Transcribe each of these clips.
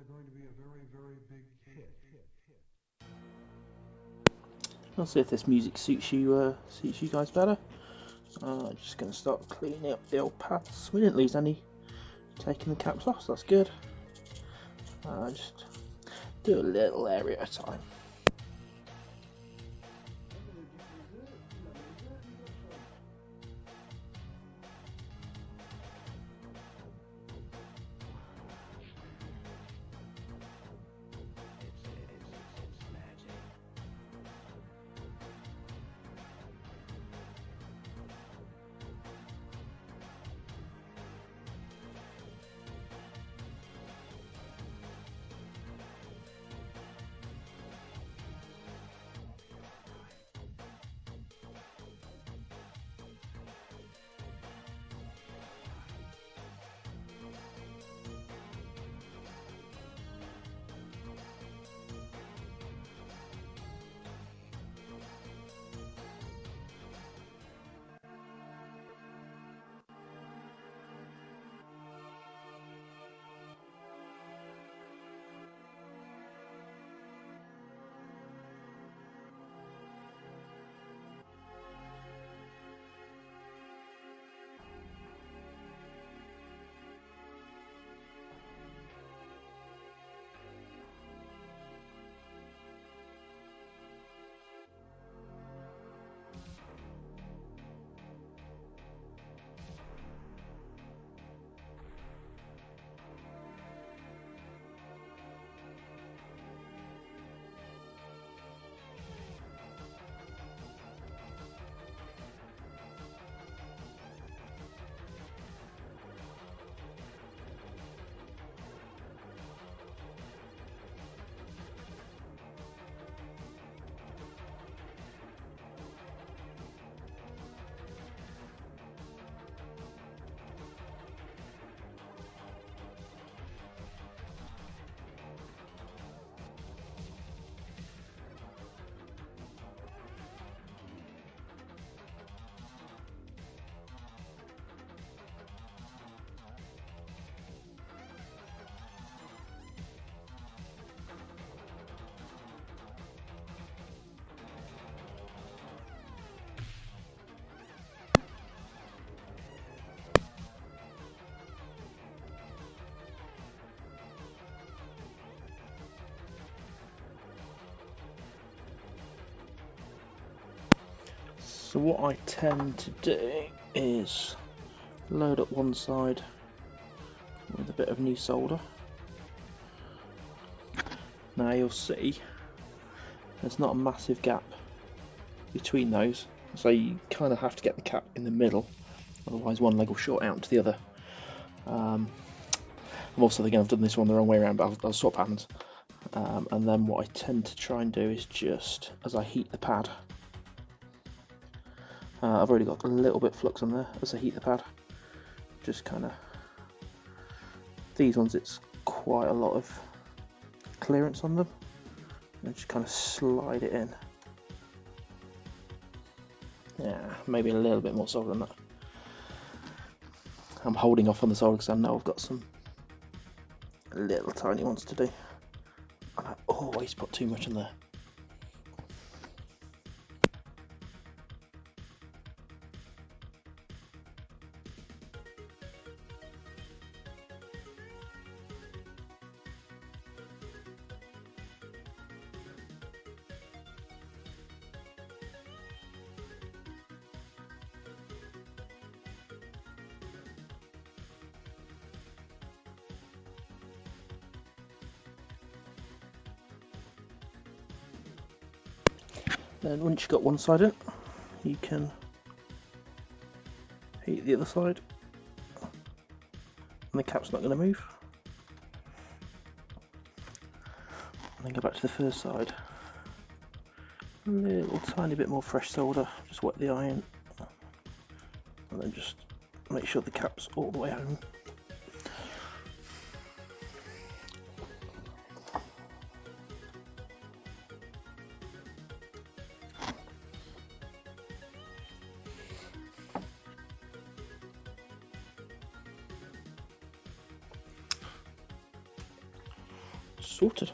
going to be a very, very big hit. I'll see if this music suits you guys better. Just going to start cleaning up the old pads. We didn't lose any taking the caps off, so that's good. Just do a little area at a time. So what I tend to do is load up one side with a bit of new solder. Now you'll see there's not a massive gap between those, so you kind of have to get the cap in the middle, otherwise one leg will short out to the other. I'm also thinking I've done this one the wrong way around, but I'll swap patterns. And then what I tend to try and do is just, as I heat the pad, I've already got a little bit of flux on there, as I heat the pad, just kind of, these ones it's quite a lot of clearance on them, and just kind of slide it in. Yeah, maybe a little bit more solder than that. I'm holding off on the solder because I know I've got some little tiny ones to do, and I always put too much in there. Then once you've got one side in, you can heat the other side, and the cap's not going to move. And then go back to the first side. A little tiny bit more fresh solder, just wet the iron, and then just make sure the cap's all the way home. Sorted.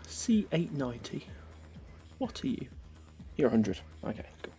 C890. What are you? You're 100. Okay, cool.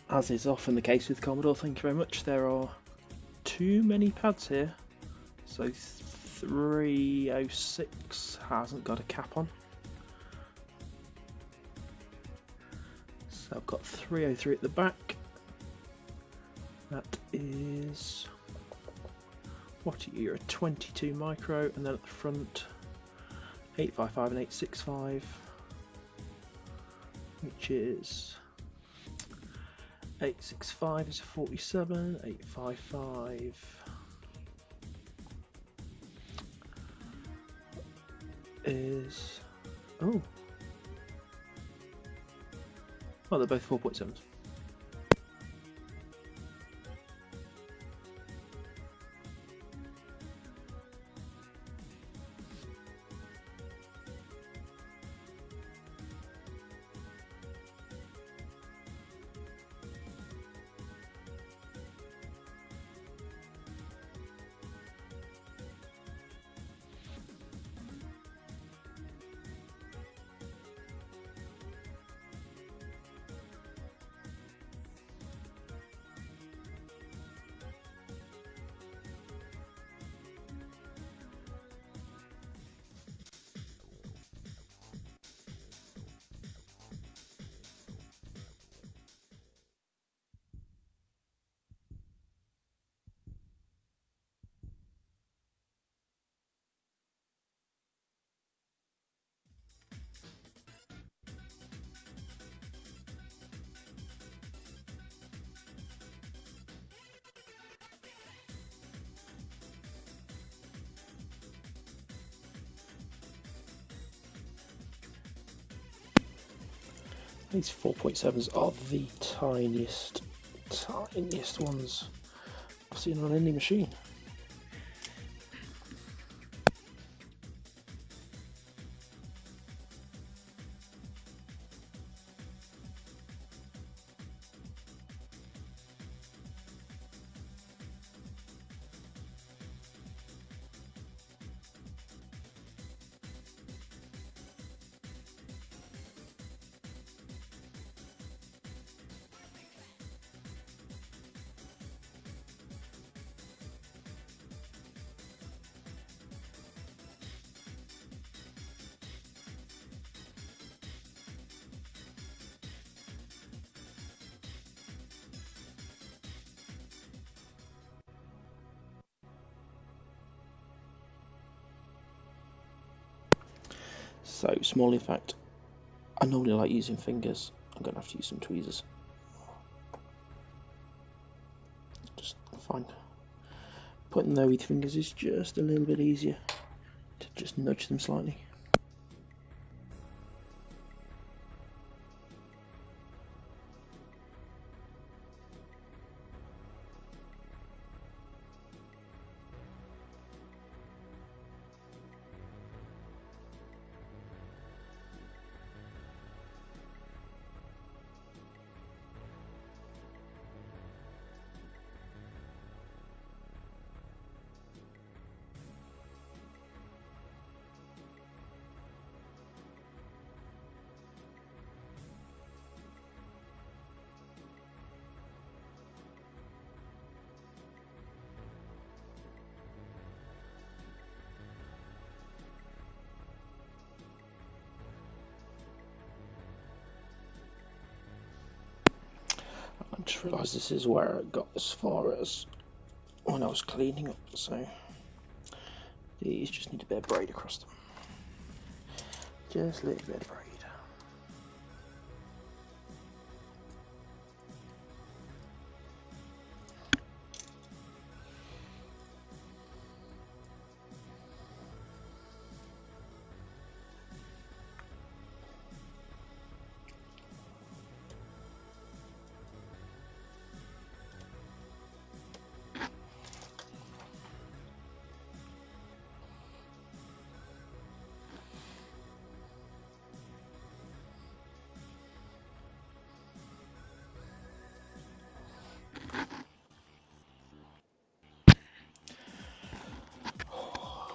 As is often the case with Commodore, thank you very much, there are too many pads here. So 306 hasn't got a cap on. So I've got 303 at the back. That is, what are you? You're a 22 micro, and then at the front 855 and 865, which is 865 is a 47, 855 is, oh, they're both 4.7s. These 4.7s are the tiniest ones I've seen on any machine. So small effect. I normally like using fingers. I'm going to have to use some tweezers. Just find putting them with fingers is just a little bit easier to just nudge them slightly. Just realised this is where it got as far as when I was cleaning up, so these just need a bit of braid across them. Just a little bit of braid.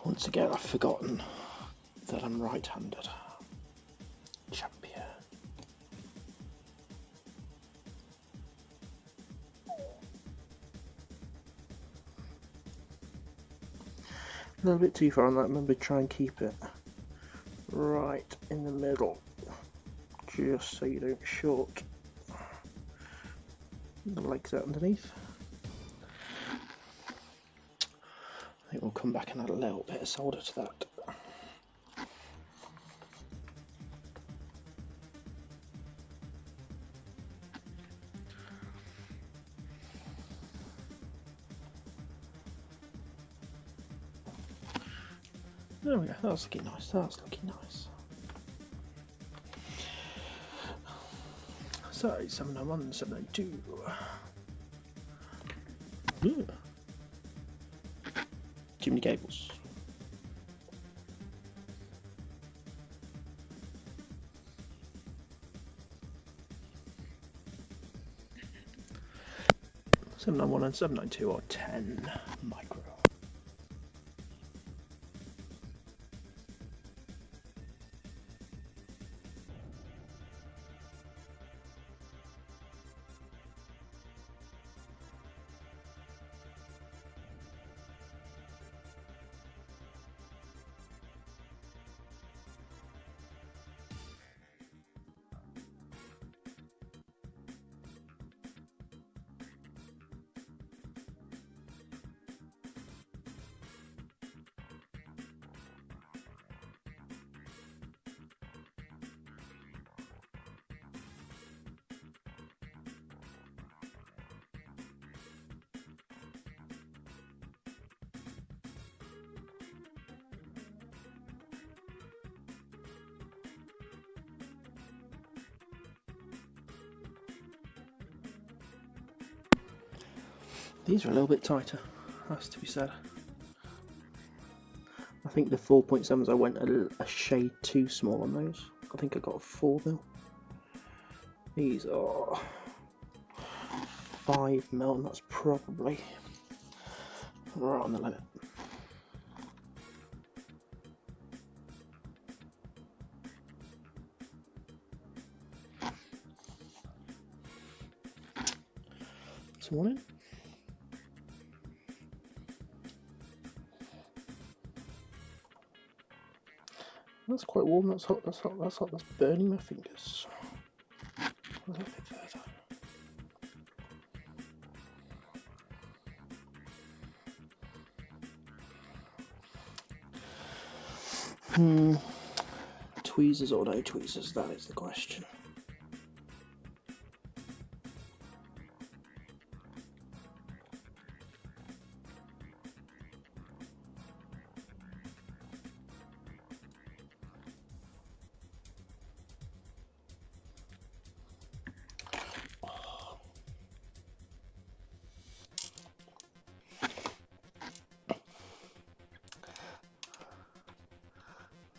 Once again, I've forgotten that I'm right-handed. Champion. A little bit too far on that. Remember, try and keep it right in the middle, just so you don't short the legs out underneath. I think we'll come back and add a little bit of solder to that. There we go, that's looking nice, that's looking nice. So, 701, 702. Yeah. Too many cables. Seven nine one and 792 are 10 micro. These are a little bit tighter, has to be said. I think the 4.7s I went a shade too small on those. I think I got a 4mm. These are 5mm, and that's probably right on the limit. Some one in. That's quite warm, that's hot, that's hot, that's hot, that's burning my fingers. A little bit further. Tweezers or no tweezers, that is the question.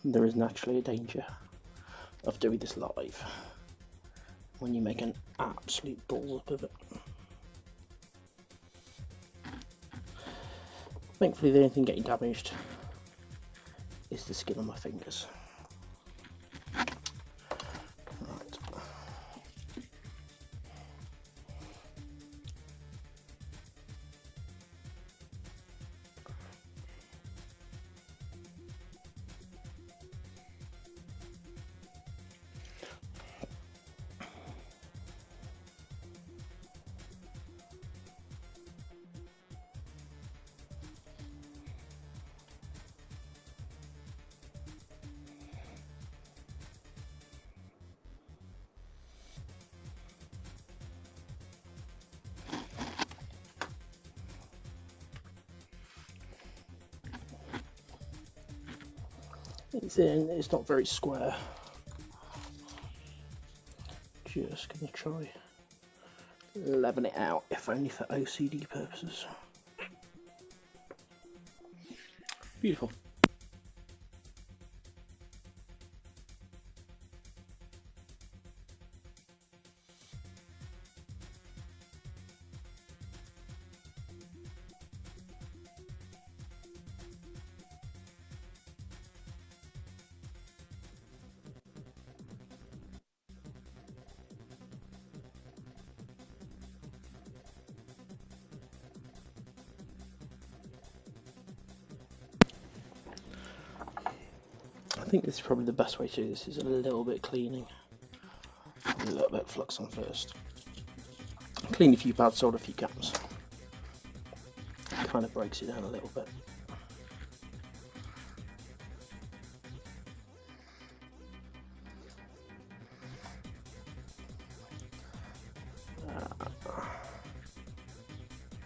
There is naturally a danger of doing this live when you make an absolute balls up of it. Thankfully the only thing getting damaged is the skin on my fingers. Right. It's not very square. Just going to try level it out, if only for OCD purposes. Beautiful. I think this is probably the best way to do this, is a little bit cleaning. A little bit of flux on first. Clean a few pads, solder a few gaps. Kind of breaks it down a little bit.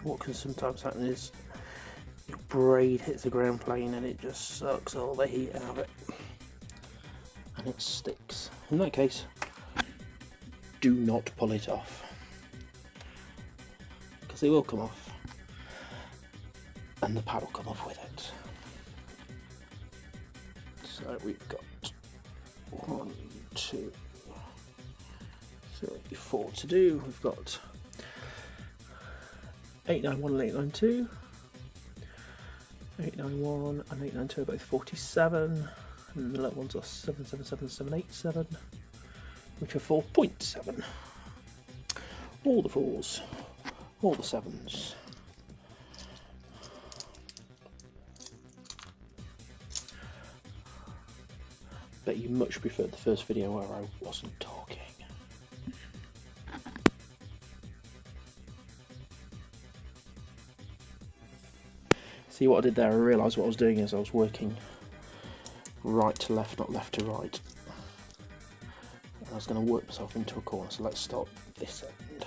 What can sometimes happen is your braid hits the ground plane and it just sucks all the heat out of it. And it sticks. In that case, do not pull it off, because they will come off and the pad will come off with it. So we've got 1, 2, 3, 4 to do. We've got 891 and 892. 891 and 892 are both 47, and the little ones are 777 and 787, which are 4.7. All the 4s, all the 7s. Bet you much preferred the first video where I wasn't talking. See what I did there? I realised what I was doing is I was working right to left, not left to right. And I was going to work myself into a corner, so let's start this end.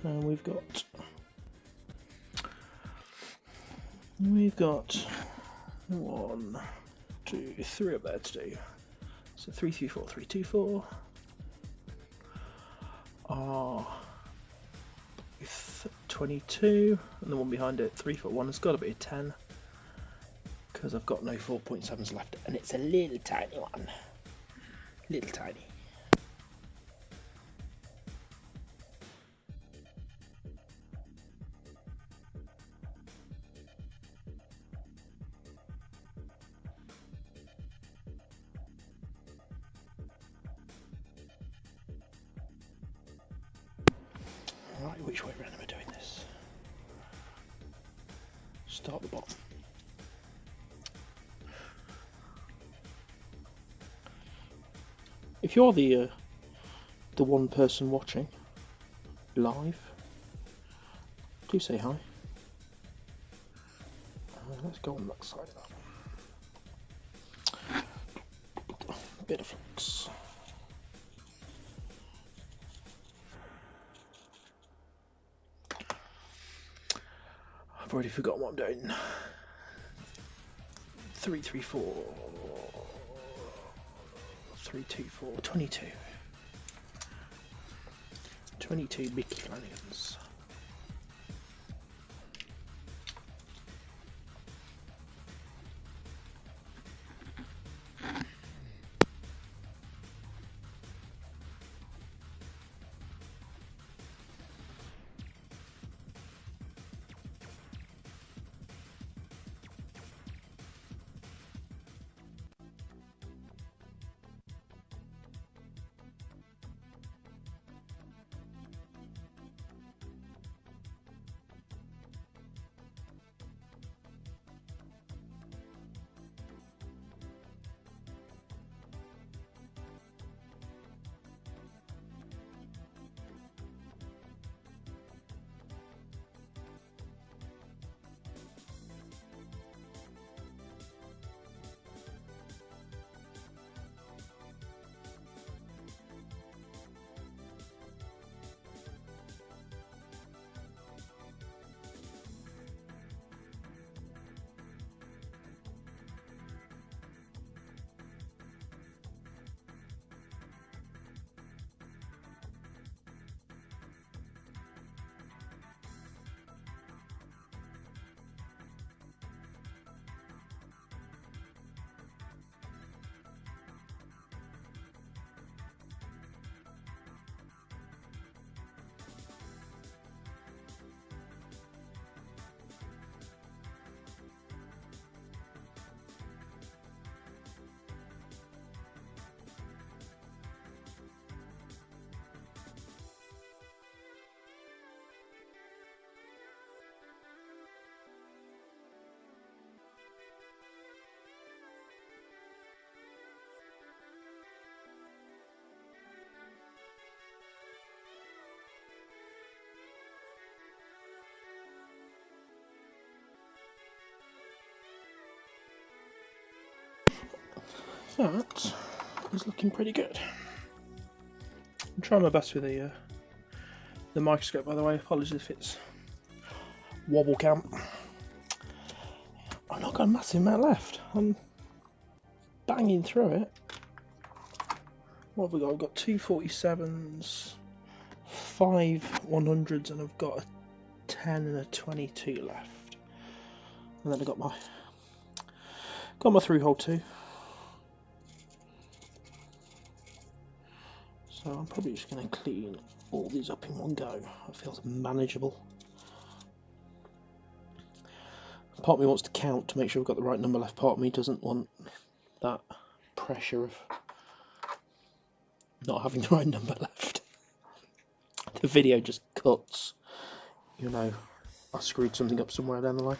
And we've got 1, 2, 3 up there to do. So 3, 3, 4, 3, 2, 4 are 22, and the one behind it, 3 foot 1, has got to be a 10, because I've got no 4.7s left, and it's a little tiny one. Little tiny. Which way around am I doing this? Start the bottom. If you're the one person watching live, do say hi. Let's go on that side of that. Bit of flux. I've already forgotten what I'm doing. 334, 324, 22. 22 big flanagan's. That is looking pretty good. I'm trying my best with the microscope, by the way. Apologies if it's wobble cam. I've not got a massive amount left. I'm banging through it. What have we got? I've got two 47s, 5 100s, and I've got a 10 and a 22 left. And then I got my through hole 2. So I'm probably just going to clean all these up in one go. It feels manageable. Part of me wants to count to make sure we've got the right number left. Part of me doesn't want that pressure of not having the right number left. The video just cuts. You know, I screwed something up somewhere down the line.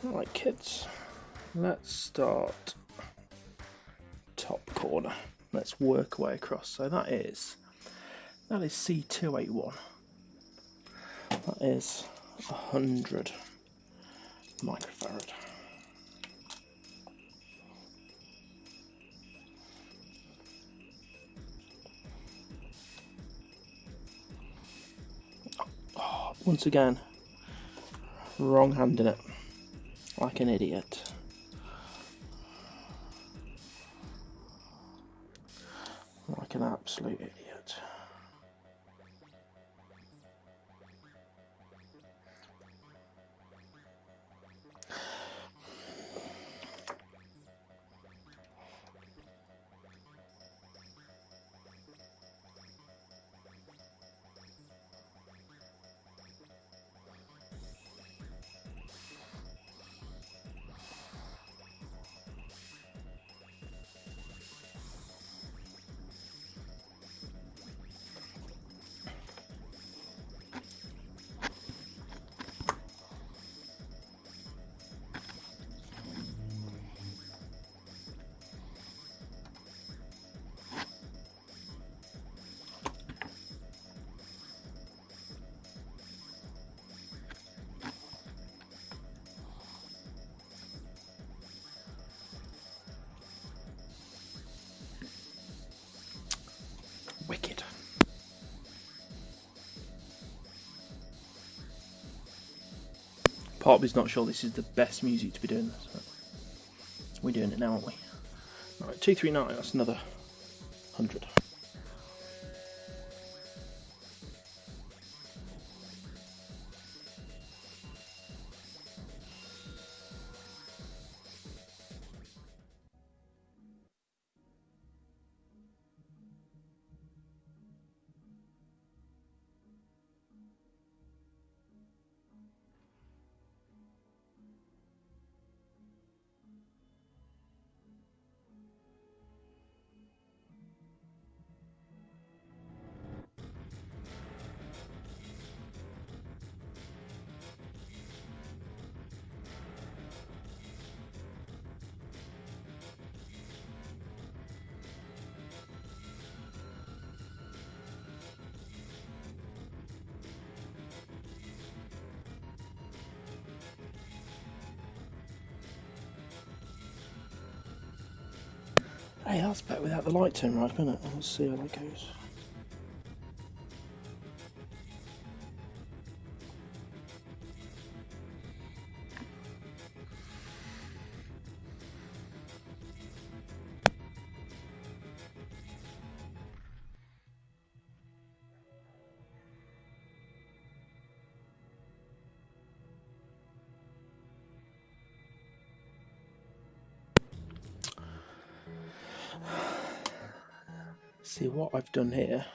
Right, kids, let's start top corner. Let's work our way across. So that is C281. That is 100 microfarad. Oh, once again, wrong hand in it, like an idiot. Like an absolute idiot. Wicked. Part of me's not sure this is the best music to be doing this. But we're doing it now, aren't we? Alright, 239, that's another 100. Hey, that's better without the light turn right, isn't it? Let's see how that goes. See what I've done here.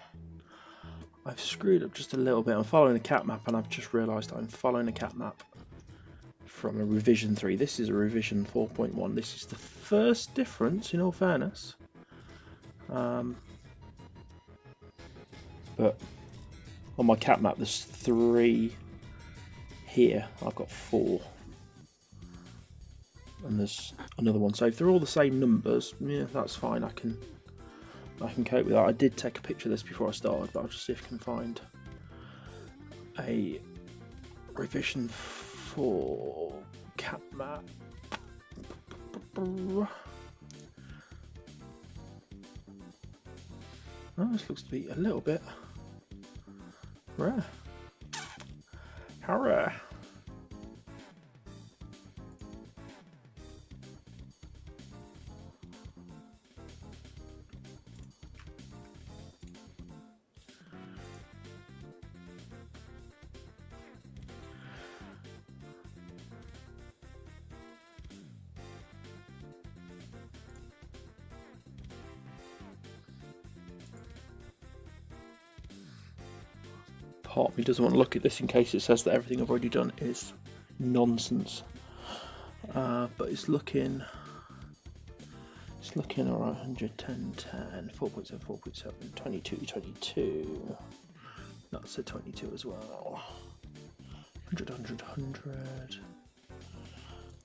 I've screwed up just a little bit. I'm following a cat map and I've just realised I'm following a cat map from a revision 3. This is a revision 4.1. This is the first difference, in all fairness. But on my cat map there's 3 here. I've got 4. And there's another one. So if they're all the same numbers, yeah, that's fine. I can cope with that. I did take a picture of this before I started, but I'll just see if I can find a revision 4 cat map. Oh, this looks to be a little bit rare. How rare? Part of me doesn't want to look at this in case it says that everything I've already done is nonsense, but it's looking alright. 100, 10, 10, 4.7, 4.7, 22, 22. That's a 22 as well. 100, 100, 100.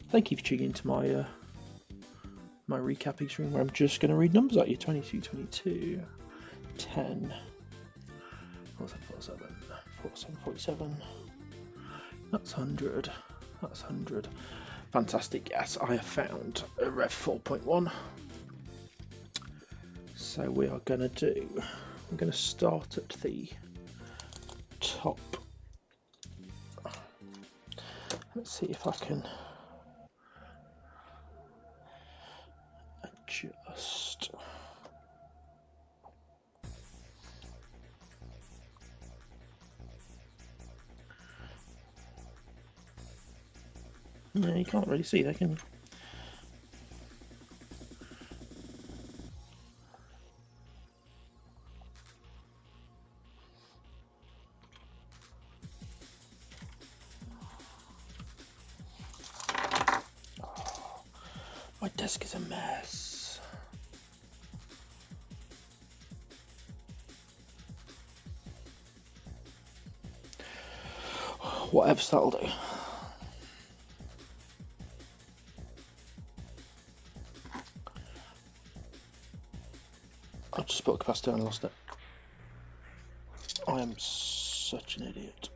Thank you for tuning into my my recapping stream where I'm just going to read numbers at you. 22, 22, 10, 47, 47, 47, 47. That's 100. That's 100. Fantastic. Yes, I have found a Rev 4.1. So we are going to do, we're going to start at the top. Let's see if I can adjust. No, you can't really see that, can you? Oh, my desk is a mess. Whatever, that'll do. I just put a capacitor and lost it. I am such an idiot.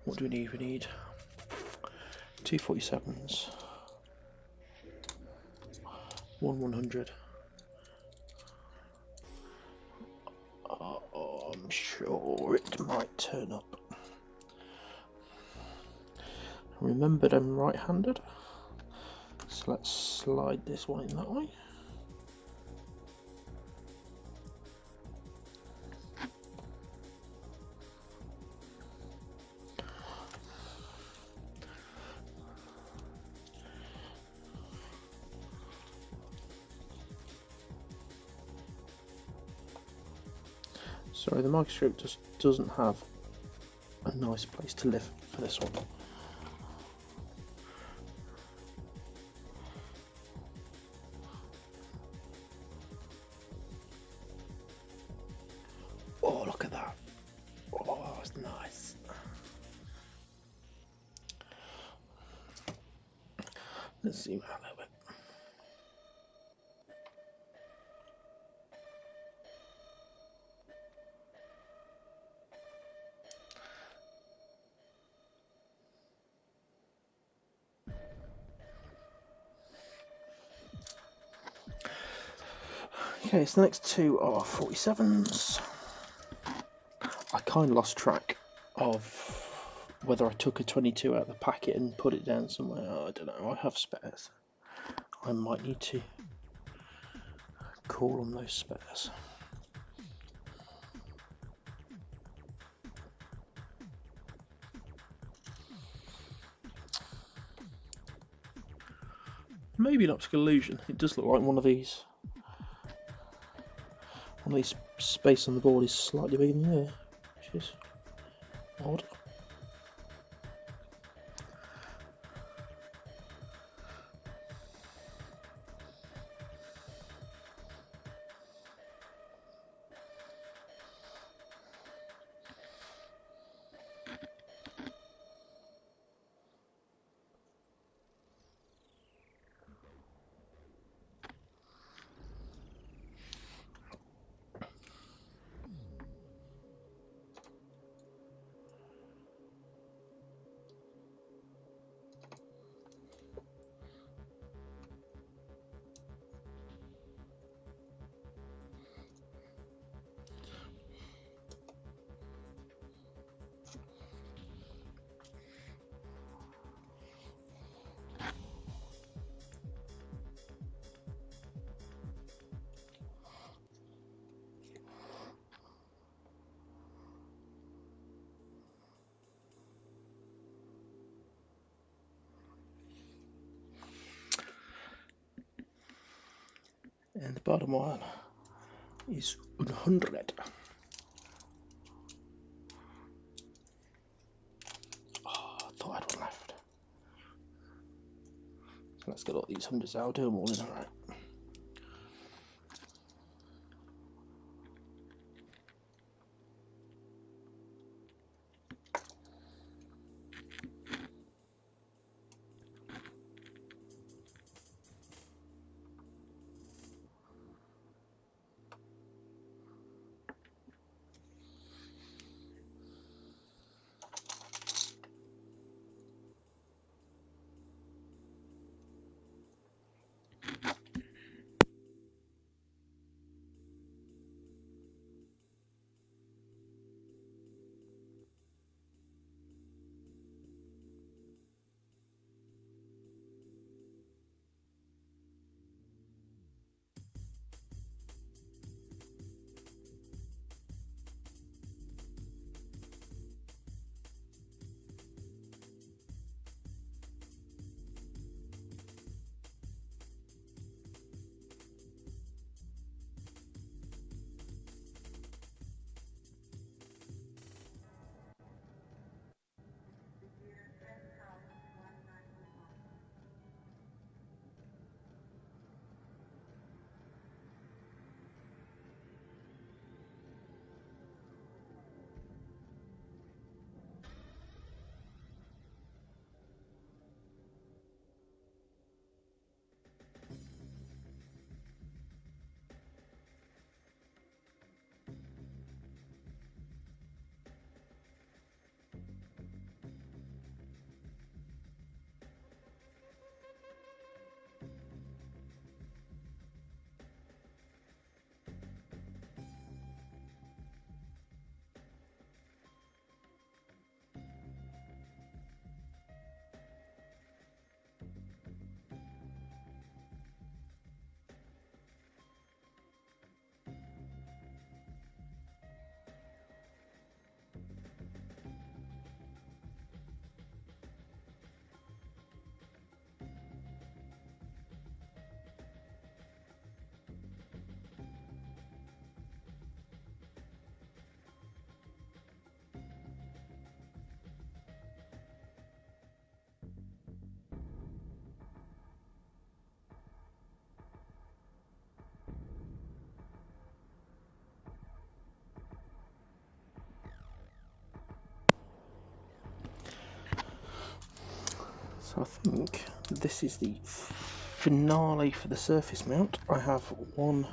What do we need? We need 247s, one 100. I'm sure it might turn up. Remembered I'm right-handed, so let's slide this one in that way. Sorry, the microscope just doesn't have a nice place to live for this one. Oh, look at that. Oh, that's nice. Let's zoom out a little bit. Okay, so the next two are 47s. I kind of lost track of whether I took a 22 out of the packet and put it down somewhere. Oh, I don't know. I have spares. I might need to call on those spares. Maybe an optical illusion. It does look like one of these space on the board is slightly bigger than the other, which is odd. And the bottom one is 100. Oh, I thought I had one left. So let's get all these hundreds out, do them all in, alright. So I think this is the finale for the surface mount. I have one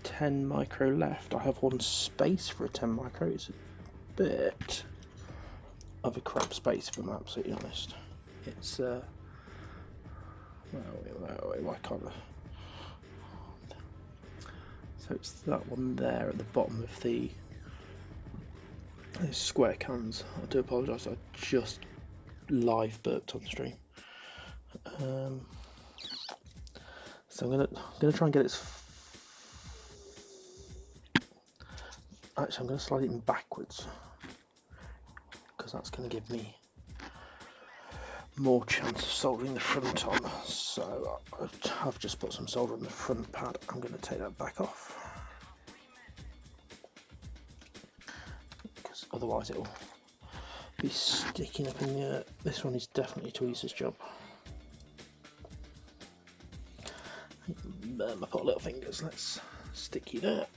10 micro left. I have one space for a 10 micro. It's a bit of a crap space, if I'm absolutely honest. It's why can't I? So it's that one there at the bottom of the square cans. I do apologise, I just live burped on stream. So I'm gonna try and get it. Actually, I'm gonna slide it in backwards because that's gonna give me more chance of soldering the front on. So I've just put some solder on the front pad. I'm gonna take that back off because otherwise it'll be sticking up in the. This one is definitely Tweezer's job. Burn my poor little fingers. Let's stick you there.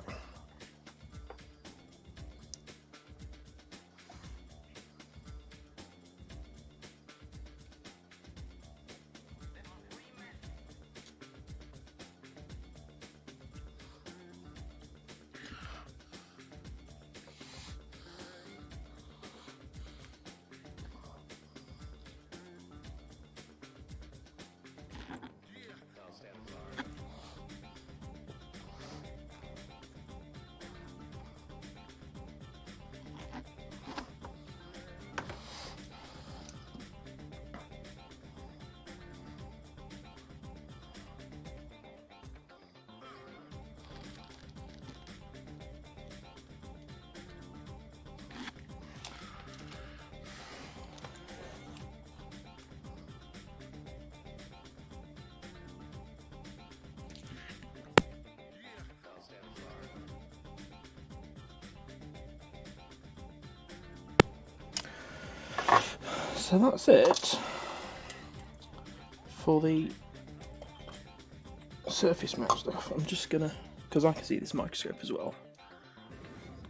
So that's it for the surface mount stuff. I'm just gonna, because I can see this microscope as well,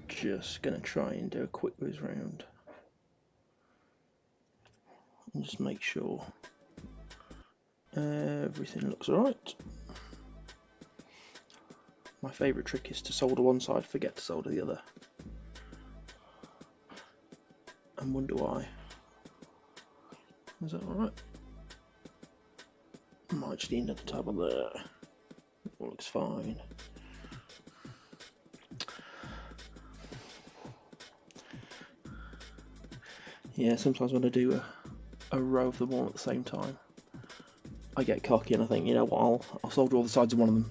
just gonna try and do a quick whiz round and just make sure everything looks alright. My favourite trick is to solder one side, forget to solder the other, and wonder why. Is that alright? Might just need another tab on there. All looks fine. Yeah, sometimes when I do a row of them all at the same time, I get cocky and I think, you know what, I'll solder all the sides of one of them,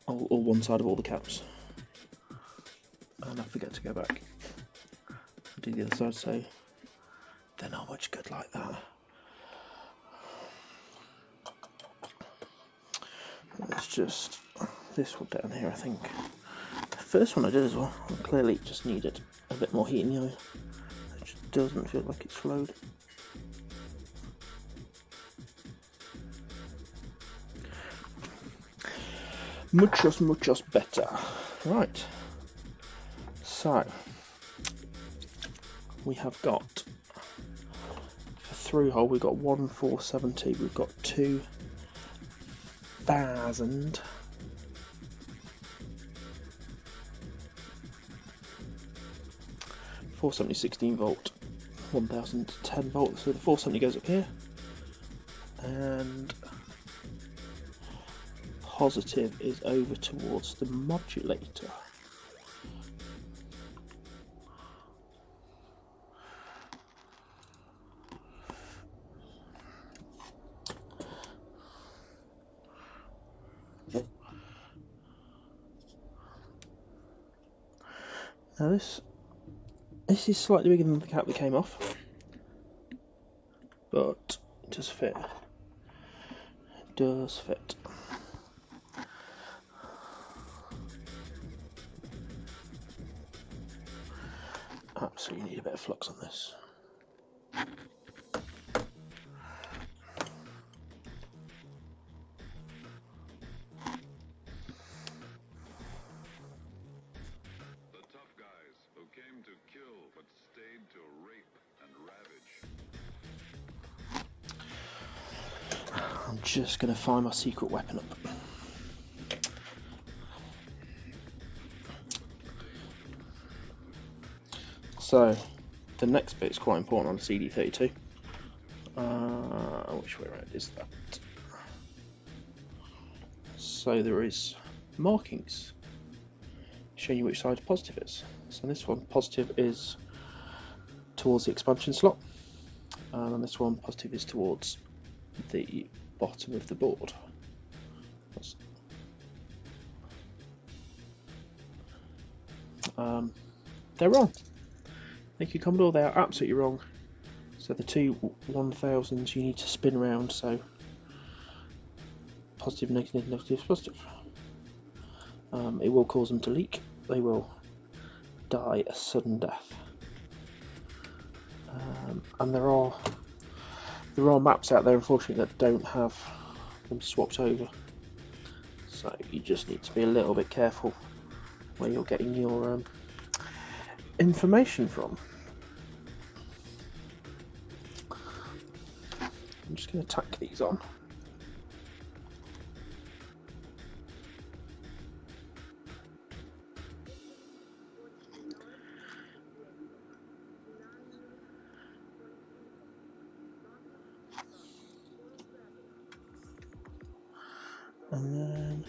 or one side of all the caps, and I forget to go back and do the other side, so they're not much good like that. It's just this one down here, I think. The first one I did as well, clearly it just needed a bit more heat in the oil. It just doesn't feel like it's flowed. Muchos better. Right. So we have got for through hole, we've got 1470, we've got 2000, 470 16 volt, 1000 10 volt. So the 470 goes up here, and positive is over towards the modulator. Now this is slightly bigger than the cap that came off, but it does fit. It does fit. Absolutely need a bit of flux on this. To kill but stayed to rape and ravage. I'm just going to find my secret weapon up. So, the next bit is quite important on the CD32. Which way around is that? So there is markings showing you which side positive is. So this one, positive, is towards the expansion slot, and this one, positive, is towards the bottom of the board. They're wrong. Thank you, Commodore, they are absolutely wrong. So the two 1000s you need to spin around, so positive, negative, negative, positive. It will cause them to leak. They will die a sudden death. And there are maps out there, unfortunately, that don't have them swapped over. So you just need to be a little bit careful where you're getting your information from. I'm just going to tack these on. And then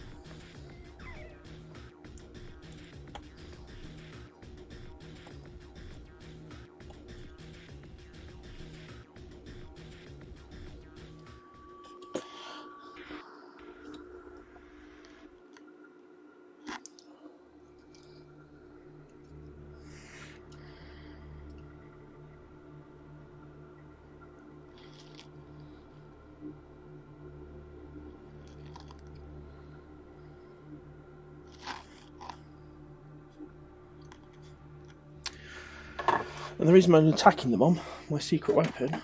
the reason I'm attacking them on my secret weapon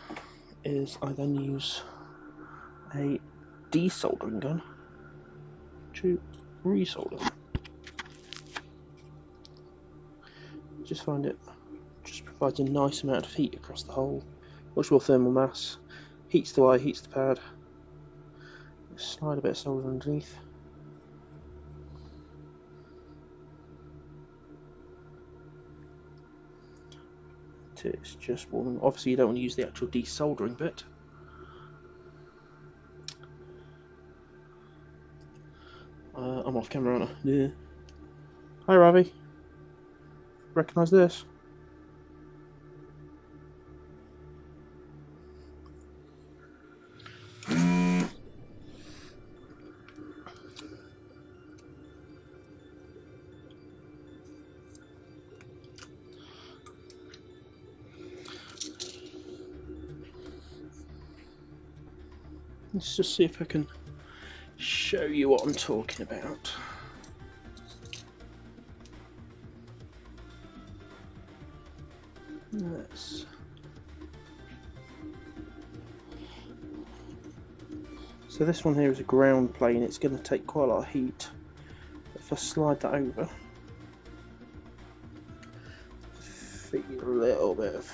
is I then use a desoldering gun to resolder them. Just find it just provides a nice amount of heat across the whole. Much more thermal mass, heats the wire, heats the pad. Slide a bit of solder underneath. It's just warming. Obviously you don't want to use the actual desoldering bit. I'm off camera, aren't I? Yeah. Hi Ravi. Recognise this? Let's just see if I can show you what I'm talking about. Yes. So this one here is a ground plane. It's going to take quite a lot of heat. If I slide that over, feel a little bit of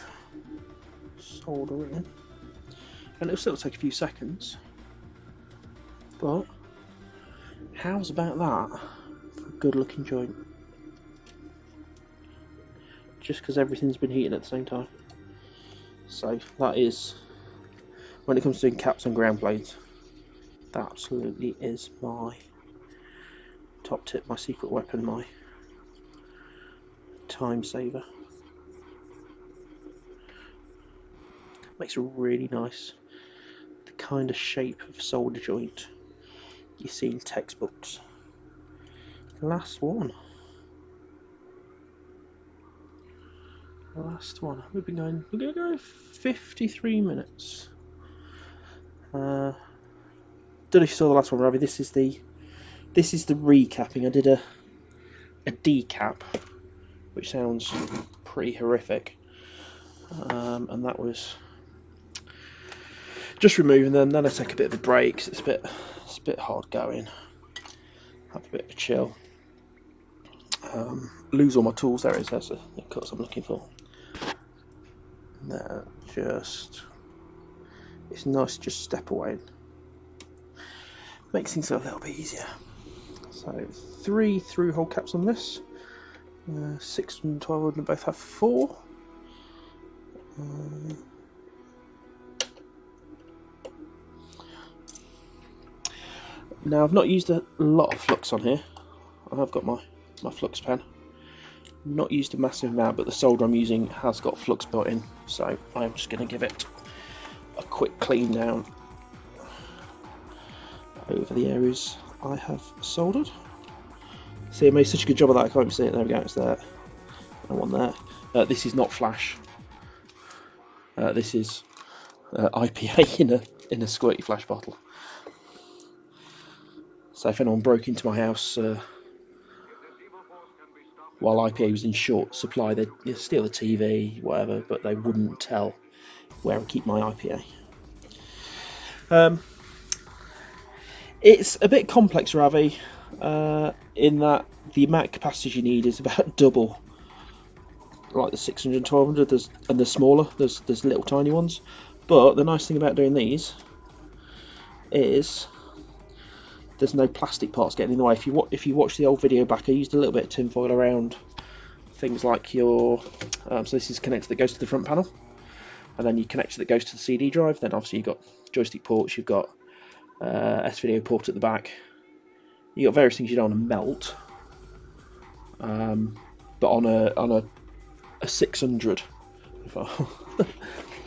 soldering, and it'll still take a few seconds. But how's about that for a good looking joint? Just because everything's been heating at the same time. So that is, when it comes to doing caps on ground planes, that absolutely is my top tip, my secret weapon, my time saver. Makes a really nice, the kind of shape of solder joint you see in textbooks. Last one. Last one. We're going to go 53 minutes. Don't know if you saw the last one, Ravi. This is the recapping. I did a decap, which sounds pretty horrific, and that was just removing them. Then I take a bit of a break 'cause it's a bit hard going. Have a bit of a chill. Lose all my tools. There it is. That's the cuts I'm looking for. No, just it's nice to just step away and makes things a little bit easier. So 3 through-hole caps on this. 6 and 1200 both have 4. Now I've not used a lot of flux on here. I have got my flux pen. Not used a massive amount, but the solder I'm using has got flux built in, so I'm just going to give it a quick clean down over the areas I have soldered. See, I made such a good job of that, I can't even see it. There we go, it's there. And one there. This is not flash. This is IPA in a squirty flash bottle. So if anyone broke into my house while IPA was in short supply, they'd steal the TV, whatever, but they wouldn't tell where I keep my IPA. It's a bit complex, Ravi, in that the amount of capacitors you need is about double, like the 600 and 1200, and they're smaller, there's little tiny ones. But the nice thing about doing these is there's no plastic parts getting in the way. If you watch the old video back, I used a little bit of tinfoil around things like your so this is connector that goes to the front panel, and then your connector that goes to the CD drive. Then obviously you've got joystick ports, you've got S-video port at the back. You've got various things you don't want to melt, but on a 600,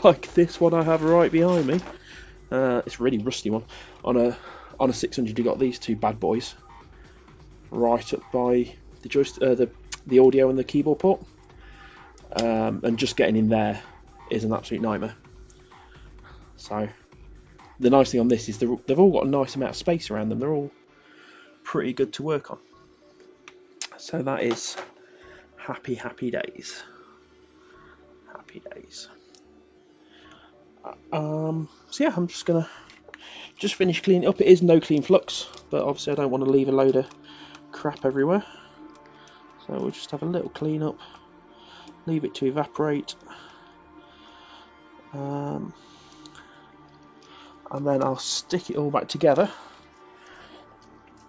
like this one I have right behind me, it's a really rusty one. On a 600, you got these two bad boys right up by the joystick, the audio and the keyboard port, and just getting in there is an absolute nightmare. So the nice thing on this is they've all got a nice amount of space around them. They're all pretty good to work on. So that is happy days. Happy days. So yeah, I'm just gonna finish cleaning up. It is no clean flux, but obviously I don't want to leave a load of crap everywhere. So we'll just have a little clean up, leave it to evaporate, and then I'll stick it all back together,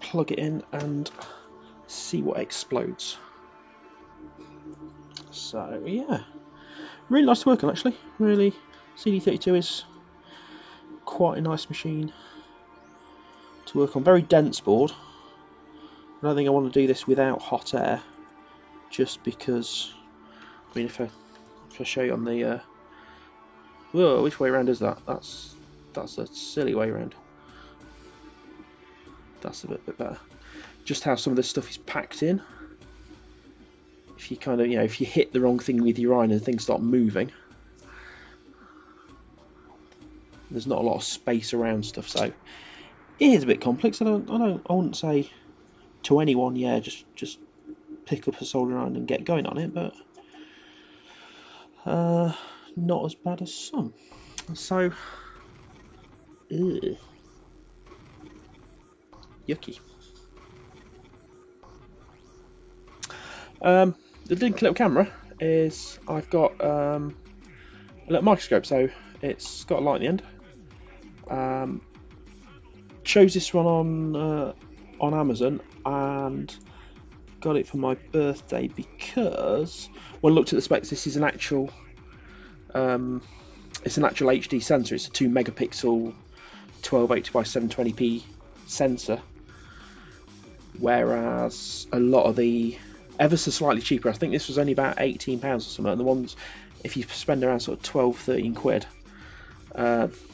plug it in, and see what explodes. So yeah, really nice to work on actually. Really, CD32 is quite a nice machine to work on. Very dense board. I don't think I want to do this without hot air, just because, I mean, if I show you on the whoa, which way around is that? That's a silly way around. That's a bit better. Just how some of this stuff is packed in. If you kind of, if you hit the wrong thing with your iron and things start moving, there's not a lot of space around stuff, so it is a bit complex. I wouldn't say to anyone, yeah, just pick up a soldering iron and get going on it, but not as bad as some. So, yucky. The link little camera is, I've got a little microscope, so it's got a light in the end. Chose this one on Amazon and got it for my birthday because when I looked at the specs, this is an actual it's an actual HD sensor. It's a 2 megapixel 1280 by 720p sensor, whereas a lot of the ever so slightly cheaper, I think this was only about £18 or something, and the ones, if you spend around sort of 12-13 quid,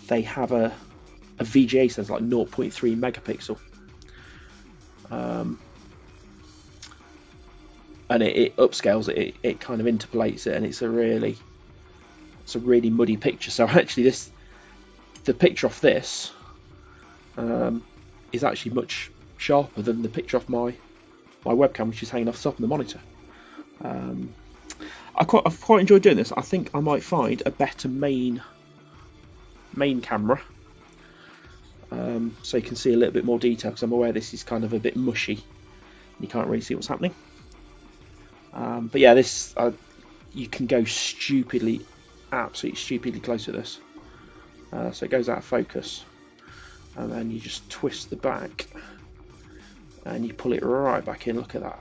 they have a VGA sensor like 0.3 megapixel, and it upscales it, it kind of interpolates it, and it's a really muddy picture. So actually the picture off this is actually much sharper than the picture off my webcam, which is hanging off the top of the monitor. I've quite enjoyed doing this. I think I might find a better main camera, so you can see a little bit more detail, because I'm aware this is kind of a bit mushy. You can't really see what's happening. But yeah, this you can go absolutely stupidly close with this. So it goes out of focus. and then you just twist the back and you pull it right back in. Look at that.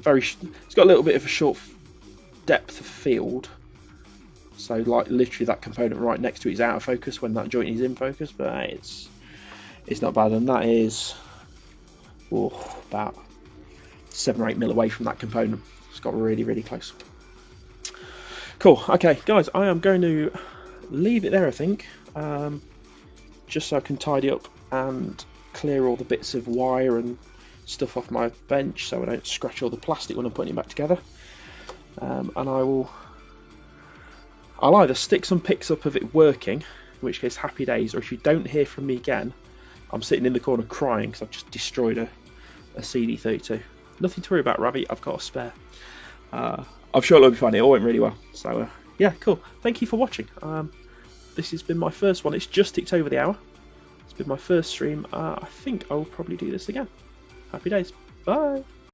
It's got a little bit of a short depth of field, so like literally that component right next to it is out of focus when that joint is in focus, but it's not bad, and that is about 7 or 8 mil away from that component. It's got really close. Cool. Okay guys, I am going to leave it there, I think, just so I can tidy up and clear all the bits of wire and stuff off my bench so I don't scratch all the plastic when I'm putting it back together. And I'll either stick some pics up of it working, in which case happy days, or if you don't hear from me again, I'm sitting in the corner crying because I've just destroyed a CD32. Nothing to worry about, Ravi, I've got a spare. I'm sure it'll be fine, it all went really well. So yeah, cool. Thank you for watching. This has been my first one, it's just ticked over the hour. It's been my first stream. I think I will probably do this again. Happy days. Bye.